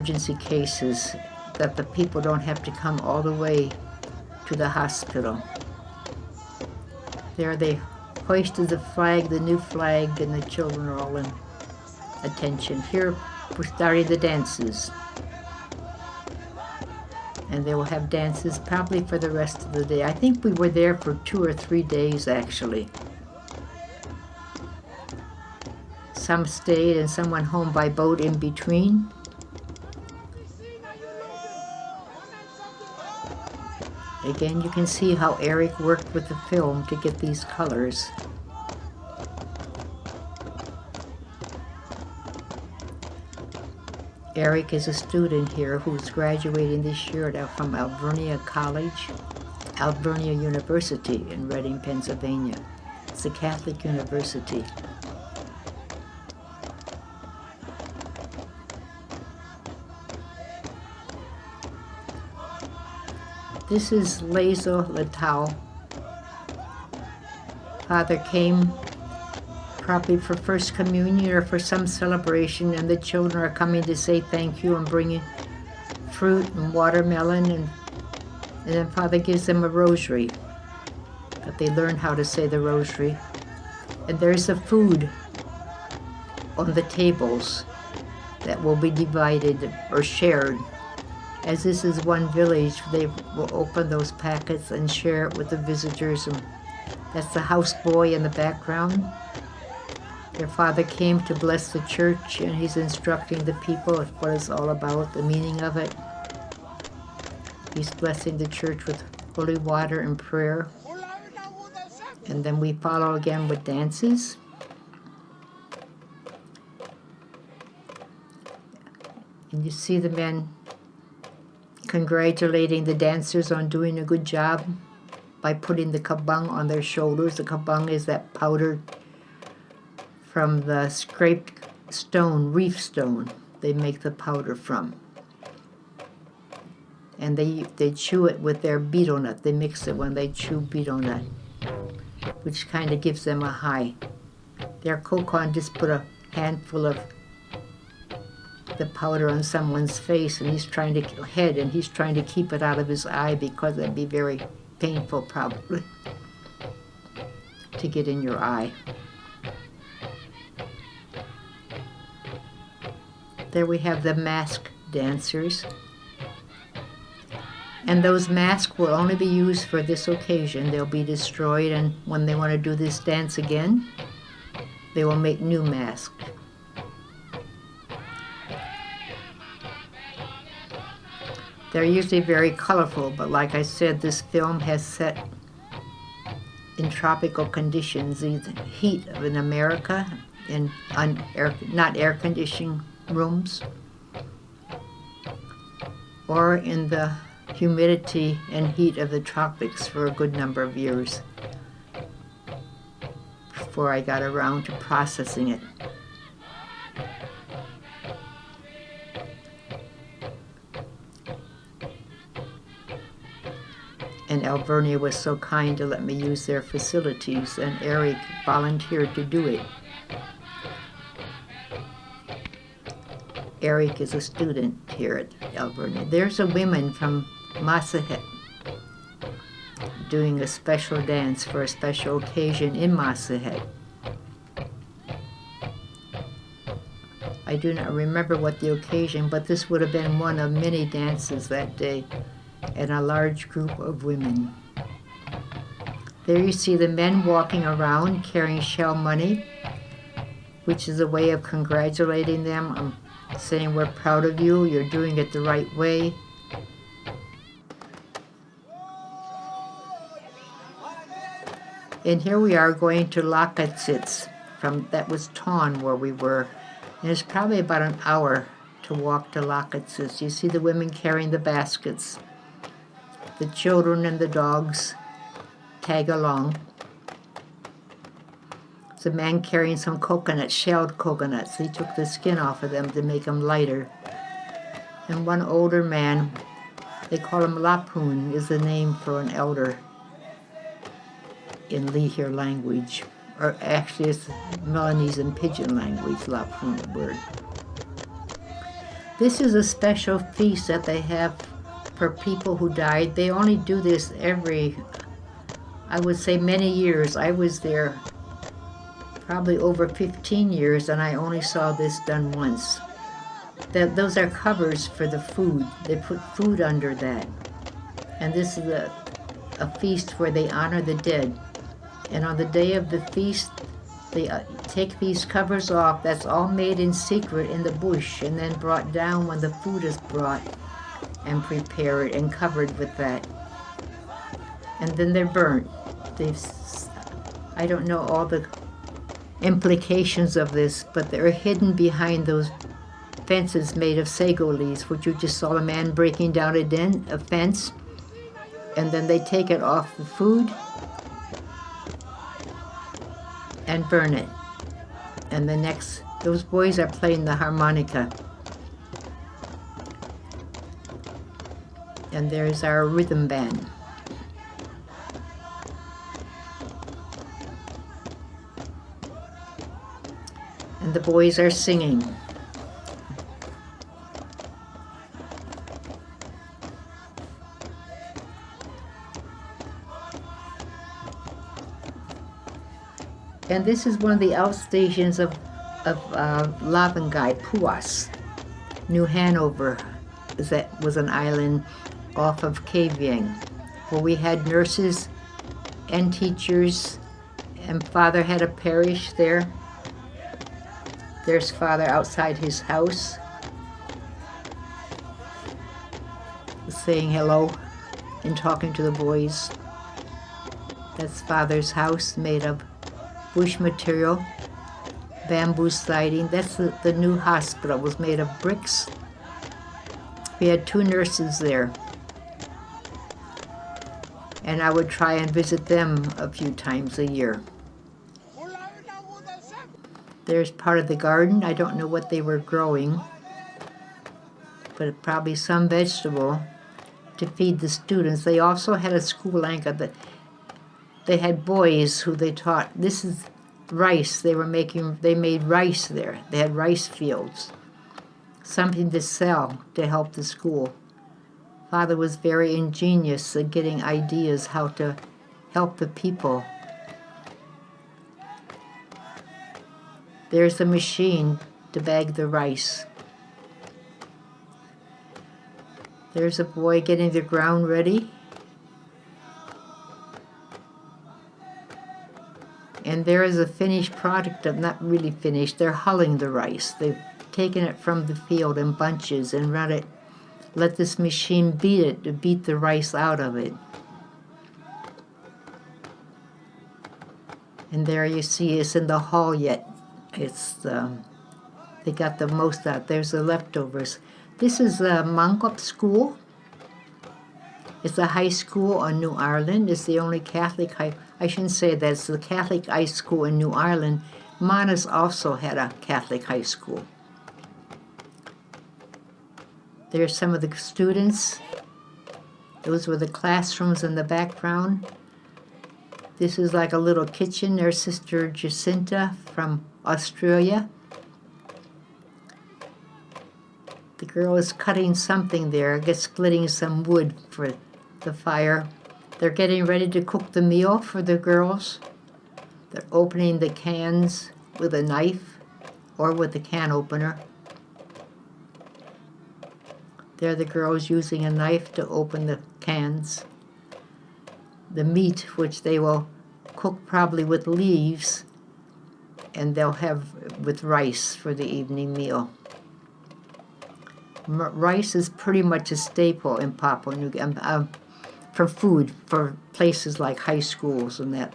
emergency cases, that the people don't have to come all the way to the hospital. There they hoisted the flag, the new flag, and the children are all in attention. Here we're starting the dances. And they will have dances probably for the rest of the day. I think we were there for 2 or 3 days actually. Some stayed and some went home by boat in between. Again, you can see how Eric worked with the film to get these colors. Eric is a student here who's graduating this year from Alvernia College, Alvernia University in Reading, Pennsylvania. It's a Catholic university. This is Lezo Latau. Father came probably for First Communion or for some celebration, and the children are coming to say thank you and bringing fruit and watermelon, and then Father gives them a rosary, that they learn how to say the rosary. And there's the food on the tables that will be divided or shared. As this is one village, they will open those packets and share it with the visitors. And that's the houseboy in the background. Their father came to bless the church, and he's instructing the people what it's all about, the meaning of it. He's blessing the church with holy water and prayer. And then we follow again with dances. And you see the men congratulating the dancers on doing a good job by putting the kabang on their shoulders. The kabang is that powder from the scraped stone, reef stone, they make the powder from. And they chew it with their betel nut. They mix it when they chew betel nut, which kind of gives them a high. Their kokon just put a handful of the powder on someone's face, and he's trying to keep it out of his eye because that'd be very painful probably to get in your eye. There we have the masked dancers. And those masks will only be used for this occasion. They'll be destroyed, and when they want to do this dance again, they will make new masks. They're usually very colorful, but like I said, this film has set in tropical conditions, the heat of in America, in not air conditioning rooms, or in the humidity and heat of the tropics for a good number of years before I got around to processing it. And Alvernia was so kind to let me use their facilities, and Eric volunteered to do it. Eric is a student here at Alvernia. There's a woman from Masahet doing a special dance for a special occasion in Masahet. I do not remember what the occasion, but this would have been one of many dances that day, and a large group of women. There you see the men walking around carrying shell money, which is a way of congratulating them, saying we're proud of you, you're doing it the right way. And here we are going to Lakatsits, that was Tawn where we were. And it's probably about an hour to walk to Lakatsits. You see the women carrying the baskets. The children and the dogs tag along. There's a man carrying some coconuts, shelled coconuts. He took the skin off of them to make them lighter. And one older man, they call him Lapun, is the name for an elder in Lihir language. Or actually it's Melanesian Pidgin language, Lapun word. This is a special feast that they have for people who died. They only do this every, I would say, many years. I was there probably over 15 years, and I only saw this done once. Those are covers for the food. They put food under that. And this is a feast where they honor the dead. And on the day of the feast, they take these covers off. That's all made in secret in the bush and then brought down when the food is brought and prepared and covered with that. And then they're burnt. I don't know all the implications of this, but they're hidden behind those fences made of sago leaves, which you just saw a man breaking down a fence. And then they take it off the food and burn it. And those boys are playing the harmonica. And there's our rhythm band. And the boys are singing. And this is one of the outstations of Lavangai, Puas, New Hanover. That was an island off of Kavieng, where we had nurses and teachers, and Father had a parish there. There's Father outside his house, saying hello and talking to the boys. That's Father's house, made of bush material, bamboo siding. That's the new hospital. It was made of bricks. We had 2 nurses there. And I would try and visit them a few times a year. There's part of the garden. I don't know what they were growing, but probably some vegetable to feed the students. They also had a school anchor that they had boys who they taught. This is rice. They made rice there. They had rice fields, something to sell to help the school. Father was very ingenious at getting ideas how to help the people. There's the machine to bag the rice. There's a boy getting the ground ready. And there is a finished product of, not really finished, they're hulling the rice. They've taken it from the field in bunches and let this machine beat it to beat the rice out of it. And there you see it's in the hull yet. They got the most out. There's the leftovers. This is the Mangkok School. It's a high school on New Ireland. It's the only Catholic I shouldn't say that. It's the Catholic high school in New Ireland. Manas also had a Catholic high school. There's some of the students. Those were the classrooms in the background. This is like a little kitchen. There's Sister Jacinta from Australia. The girl is cutting something there, I guess splitting some wood for the fire. They're getting ready to cook the meal for the girls. They're opening the cans with a knife or with a can opener. There are the girls using a knife to open the cans. The meat, which they will cook probably with leaves, and they'll have with rice for the evening meal. Rice is pretty much a staple in Papua New Guinea for food, for places like high schools and that.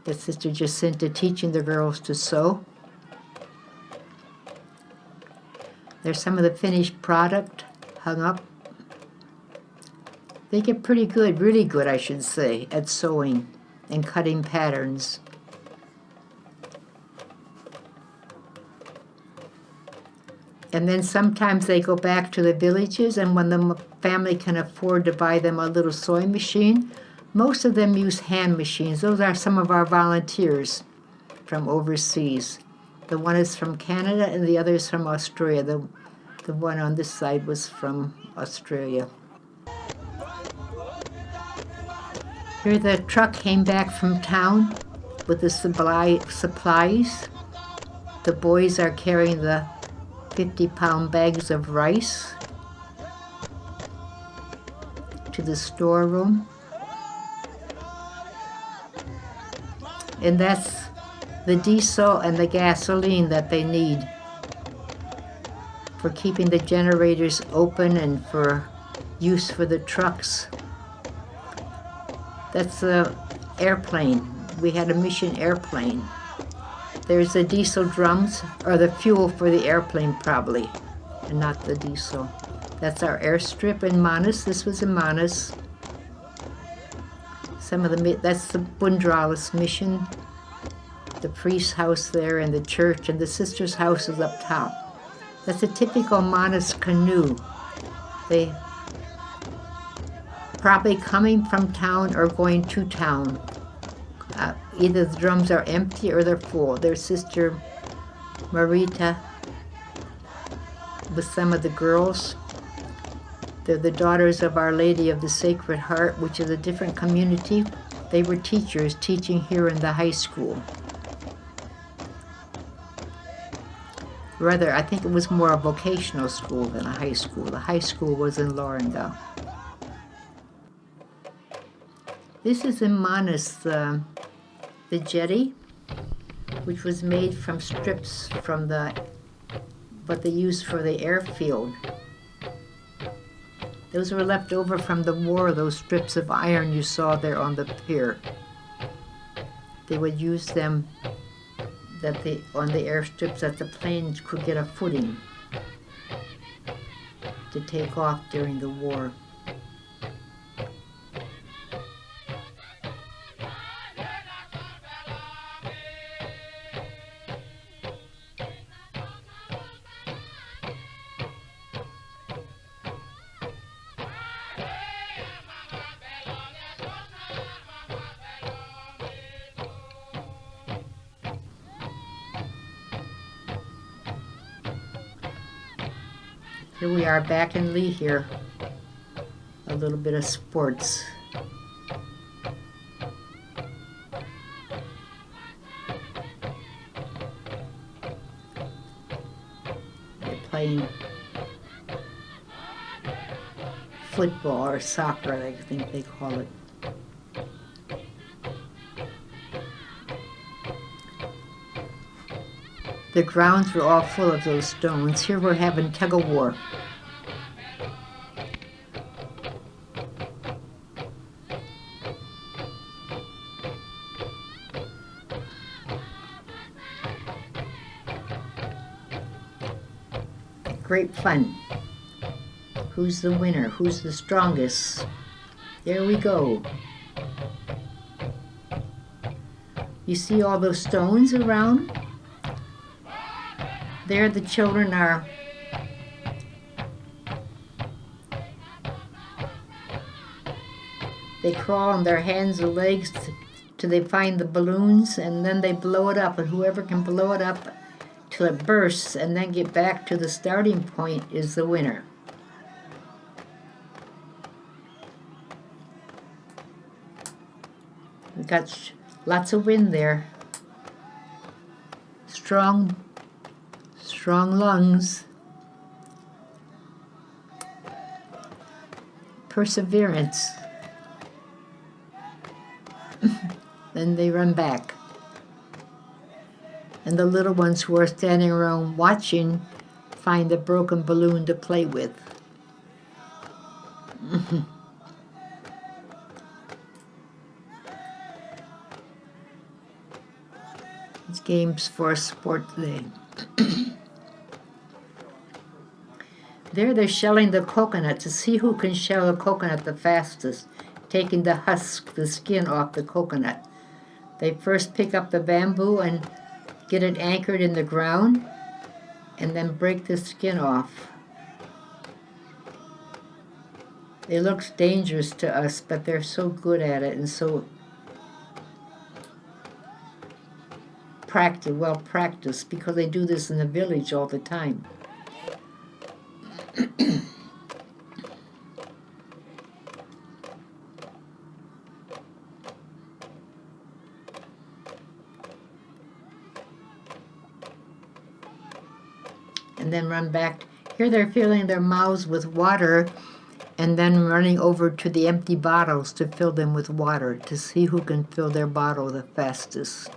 That's Sister Jacinta teaching the girls to sew. There's some of the finished product hung up. They get pretty good, really good, I should say, at sewing and cutting patterns. And then sometimes they go back to the villages, and when the family can afford to buy them a little sewing machine, most of them use hand machines. Those are some of our volunteers from overseas. The one is from Canada and the other is from Australia. The one on this side was from Australia. Here the truck came back from town with the supplies. The boys are carrying the 50-pound bags of rice to the storeroom. And that's the diesel and the gasoline that they need for keeping the generators open and for use for the trucks. That's the airplane. We had a mission airplane. There's the diesel drums, or the fuel for the airplane probably, and not the diesel. That's our airstrip in Manus. This was in Manus. That's the Bundralis mission, the priest's house there, and the church, and the sister's house is up top. That's a typical Manus canoe. They probably coming from town or going to town. Either the drums are empty or they're full. There's Sister Marita with some of the girls. They're the daughters of Our Lady of the Sacred Heart, which is a different community. They were teachers teaching here in the high school. Rather, I think it was more a vocational school than a high school. The high school was in Lorengau. This is in Manus, the jetty, which was made from strips from what they used for the airfield. Those were left over from the war, those strips of iron you saw there on the pier. They would use them on the airstrips that the planes could get a footing to take off during the war. Here we are back in Lee here. A little bit of sports. They're playing football or soccer, I think they call it. The grounds were all full of those stones. Here we're having tug-of-war. Great fun. Who's the winner? Who's the strongest? There we go. You see all those stones around? There the children are they crawl on their hands and legs till they find the balloons, and then they blow it up, and whoever can blow it up till it bursts and then get back to the starting point is the winner. We got lots of wind there. Strong lungs. Perseverance. Then they run back. And the little ones who are standing around watching find a broken balloon to play with. It's games for a sport day. There they're shelling the coconut to see who can shell a coconut the fastest, taking the husk, the skin off the coconut. They first pick up the bamboo and get it anchored in the ground, and then break the skin off. It looks dangerous to us, but they're so good at it and so well practiced, because they do this in the village all the time. And then run back. Here they're filling their mouths with water and then running over to the empty bottles to fill them with water, to see who can fill their bottle the fastest.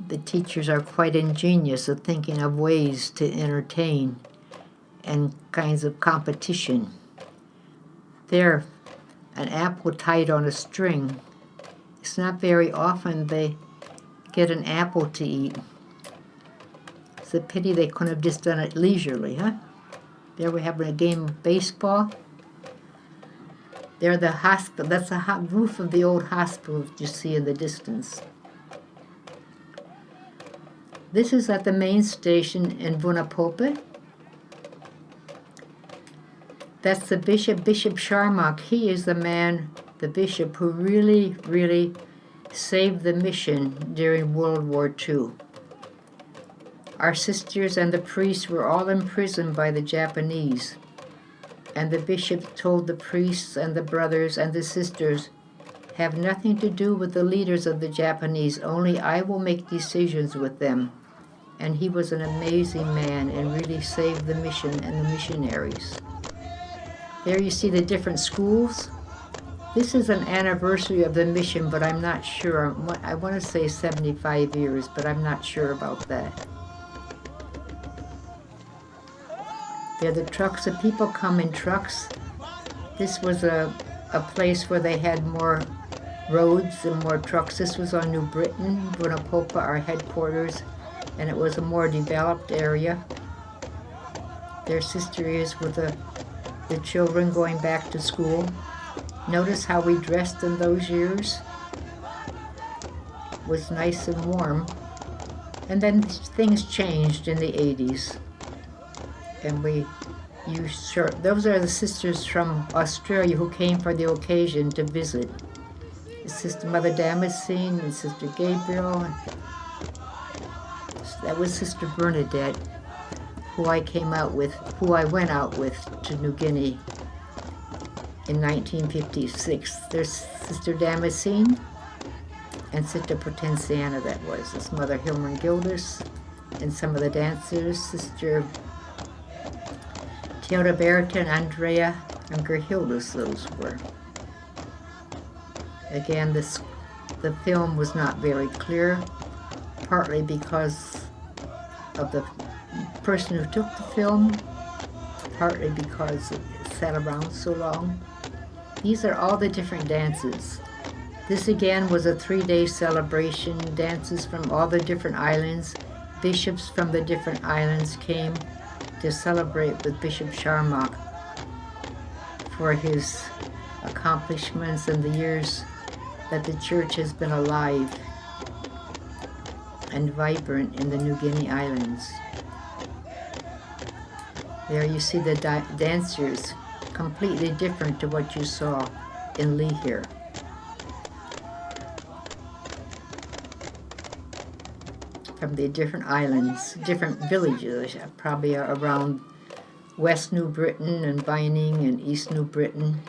The teachers are quite ingenious at thinking of ways to entertain and kinds of competition. There, an apple tied on a string. It's not very often they get an apple to eat. It's a pity they couldn't have just done it leisurely, huh? There we're having a game of baseball. There the hospital, that's the roof of the old hospital that you see in the distance. This is at the main station in Vunapope. That's the bishop, Bishop Sharmak. He is the man, the bishop, who really, really saved the mission during World War II. Our sisters and the priests were all imprisoned by the Japanese, and the bishop told the priests and the brothers and the sisters, have nothing to do with the leaders of the Japanese, only I will make decisions with them. And he was an amazing man and really saved the mission and the missionaries. There you see the different schools. This is an anniversary of the mission, but I'm not sure. I want to say 75 years, but I'm not sure about that. There are the trucks. The people come in trucks. This was a place where they had more roads and more trucks. This was on New Britain, Vunapope, our headquarters, and it was a more developed area. Their sister is with the children going back to school. Notice how we dressed in those years. It was nice and warm. And then things changed in the 80s. And we used short. Those are the sisters from Australia who came for the occasion to visit. Sister Mother Damascene and Sister Gabriel. That was Sister Bernadette, who I went out with to New Guinea in 1956. There's Sister Damascene and Sister Potenciana, that was. This Mother Hilmer Gildas and some of the dancers, Sister Teodoberta and Andrea and Gerhildus, those were. Again, the film was not very clear, partly because of the person who took the film, partly because it sat around so long. These are all the different dances. This again was a 3-day celebration. Dances from all the different islands. Bishops from the different islands came to celebrate with Bishop Sharmak for his accomplishments and the years that the church has been alive and vibrant in the New Guinea Islands. There you see the dancers, completely different to what you saw in Lee here. From the different islands, different villages, probably around West New Britain and Vining and East New Britain.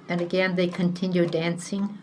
And again, they continue dancing